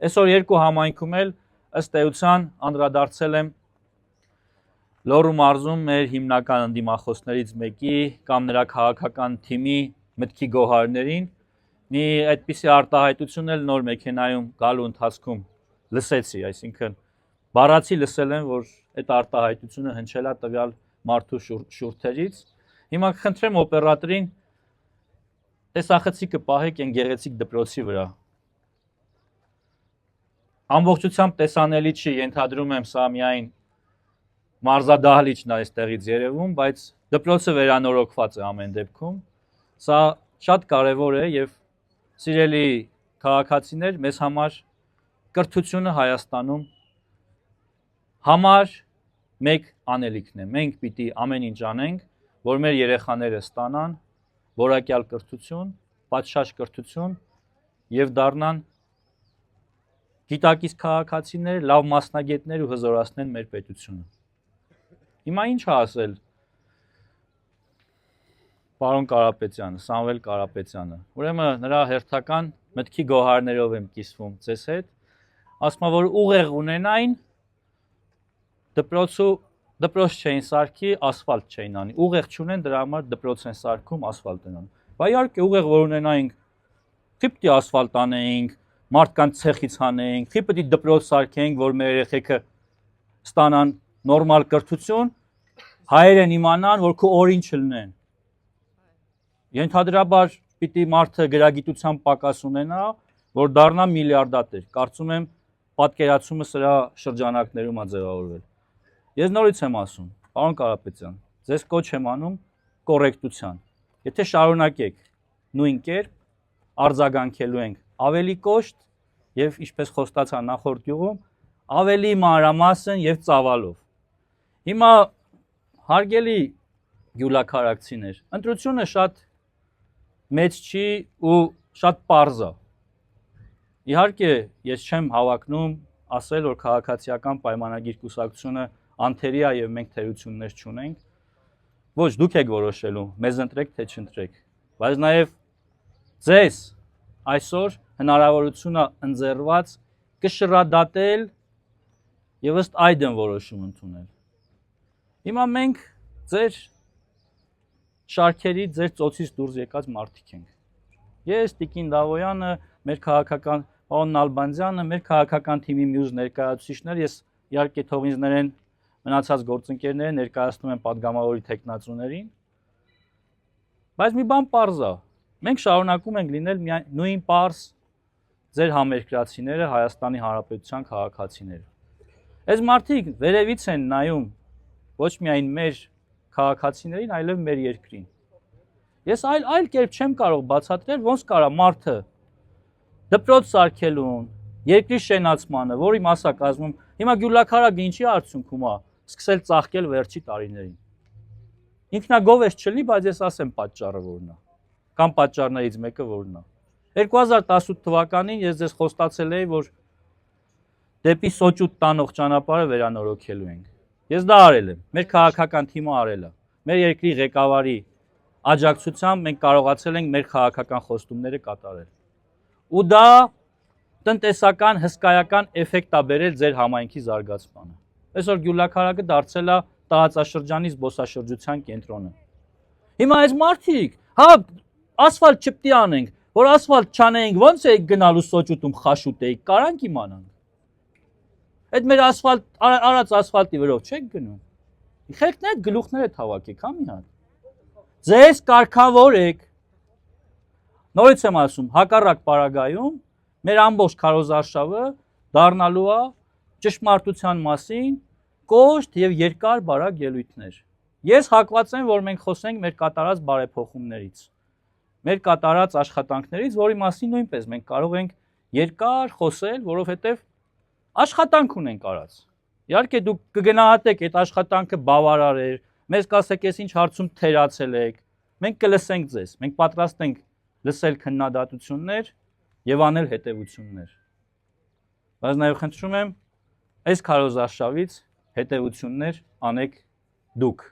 Այսօր երկու համայնքում էլ ըստ էության անդրադարձել եմ Լոռու մարզում մեր հիմնական ընդդիմախոսներից մեկի կամ նրա քաղաքական թիմի մտքի գոհարներին մի այդպիսի արտահայտություն էլ նոր մեքենայում գալու ընթացքում լսեցի, այսինքն բառացի լսել եմ, որ այդ արտահայտությունը հնչել է տվյալ մարդու շուրթերից։ Հիմա կխնդրեմ օպերատորին տեսախցիկը պահեք այն գեղեցիկ դպրոցի վրա։ Ամբողջությամբ տեսանելի չի, ենթադրում եմ սա միայն մարզադահլիճն է այստեղից երևում, բայց դպրոցը վերանորոգված է ամեն դեպքում։ Սա շատ կարևոր է եւ սիրելի քաղաքացիներ, մեզ համար կրթությունը Հայաստանում համար մեկ անելիքն է։ Մենք պիտի ամեն ինչ անենք, որ մեր երեխաները ստանան որակյալ կրթություն, պատշաճ կրթություն եւ դառնան գիտակից քաղաքացիներ, լավ մասնագետներ ու հզորացնեն մեր պետությունը։ Հիմա ինչ ասել պարոն Կարապետյանը, Սամվել Կարապետյանը։ Ուրեմն նրա հերթական մտքի գոհարներով եմ կիսվում ձեզ հետ։ Ասում եմ, որ ուղեղ ունենային դպրոց չէին սարքի, ասֆալտ չէին անի։ Ուղեղ չունեն, դրա համար դպրոց են սարքում, ասֆալտ են անում։ Բայց իհարկե ուղեղ որ ունենայինք, խիպտի ասֆալտ անեինք, մարդկանց ցեխից հանեինք, խիպտի դպրոց սարքեինք, որ մեր երեխեքը ստանան նորմալ կրթություն, հայերեն իմանան, որ քո օրին չլնեն։ Ենթադրաբար պիտի մարդը գրագիտության պակաս ունենա, որ դառնա միլիարդատեր։ Կարծում եմ պատկերացումը սրա շրջանակներում է ձևավորվել։ Ես նորից եմ ասում, պարոն Կարապետյան, ձեզ կոչ եմ անում կոռեկտության։ Եթե շարունակեք նույն կերպ, արձագանքելու ենք ավելի կոշտ եւ ինչպես խոստացա նախորդ յուղում, ավելի մանրամասն եւ ծավալով։ Հիմա հարգելի գյուլաքարակցիներ, ընտրությունը շատ մեծ չի ու շատ պարզ է։ Իհարկե, ես չեմ հավակնում ասել, որ քաղաքացիական պայմանագիր կուսակցությունը անթերի է եւ մենք թերություններ չունենք։ Ոչ, դուք եք որոշելու, մեզ ընտրեք թե չընտրեք։ Բայց նաեւ ձեզ այսօր հնարավորությունը ընձեռված կշռադատել եւ ըստ այդն որոշում ընդունել։ Հիմա մենք ձեր շարքերի, ձեր ծոցից դուրս եկած մարդիկ ենք։ Ես, Տիկին Դավոյանը, մեր քաղաքական պարոն Նալբանդյանը, մեր քաղաքական թիմի մյուս ներկայացուցիչներ, ես իհարկե թող ինձ ներեն մնացած գործընկերները ներկայացնում են падգամավորի տեխնացուներին։ Բայց մի բան պարզ է։ Մենք շարունակում ենք լինել նույն պարզ ձեր համերկրացիները, Հայաստանի Հանրապետության քաղաքացիները։ Այս մարդիկ վերևից են նայում ոչ միայն մեր քաղաքացիներին, այլև մեր երկրին։ Ես այլ կերպ չեմ կարող բացատրել, ոնց կարա մարդը դպրոց սարքելուն, երկրի շենացմանը, որի մաս է կազմում, հիմա գյուլաքարակը ինչի արդյունքում է, սկսել ծաղկել վերջի տարիներին։ Ինքնագով ես չլինի, բայց ես ասեմ պատճառը որն է, կամ պատճառներից մեկը որն է։ 2018 թվականին ես ձեզ խոստացել էի, որ դեպի սոճուտ տանող ճանապարհը վերանորոգելու ենք։ Ես դա արել եմ, մեր քաղաքական թիմը արել է։ Մեր երկրի ղեկավարի աջակցությամբ մենք կարողացել ենք մեր քաղաքական խոստումները կատարել։ Ու դա տնտեսական հսկայական էֆեկտ է բերել ձեր համայնքի զարգացմանը։ Այսօր գյուլաքարակը դարձել է տարածաշրջանի զբոսաշրջության կենտրոնը։ Հիմա այս մարդիկ, հա, ասֆալտ չպետք է անենք, որ ասֆալտ չանենք, ո՞նց է գնալու սոճուտում խաշուտ էիք, կարանք իմանանք։ Այդ մեր ասֆալտ արած ասֆալտի վրով չեք գնում։ Իխեք այդ գլուխները թավակեք, հա մի հատ։ Ձեզ կարգավոր եք։ Նորից եմ ասում, հակառակ պարագայում մեր ամբողջ քարոզարշավը դառնալու է ճշմարտության մասին կոշտ եւ երկար բարակ ելույթներ։ Ես հակված եմ, որ մենք խոսենք մեր կատարած բարեփոխումներից, մեր կատարած աշխատանքներից, որի մասին նույնպես մենք կարող ենք երկար խոսել, որովհետեւ աշխատանք ունենք արած։ Իհարկե դուք կգնահատեք այդ աշխատանքը բավարար էր, մեզ կասեք, ես ինչ հարցում թերացել եք, մենք կլսենք ձեզ, մենք պատրաստ ենք լսել քննադատություններ եւ անել հետեւություններ։ Բայց նաեւ խնդրում եմ, այս քարոզարշավից հետեւություններ անեք դուք։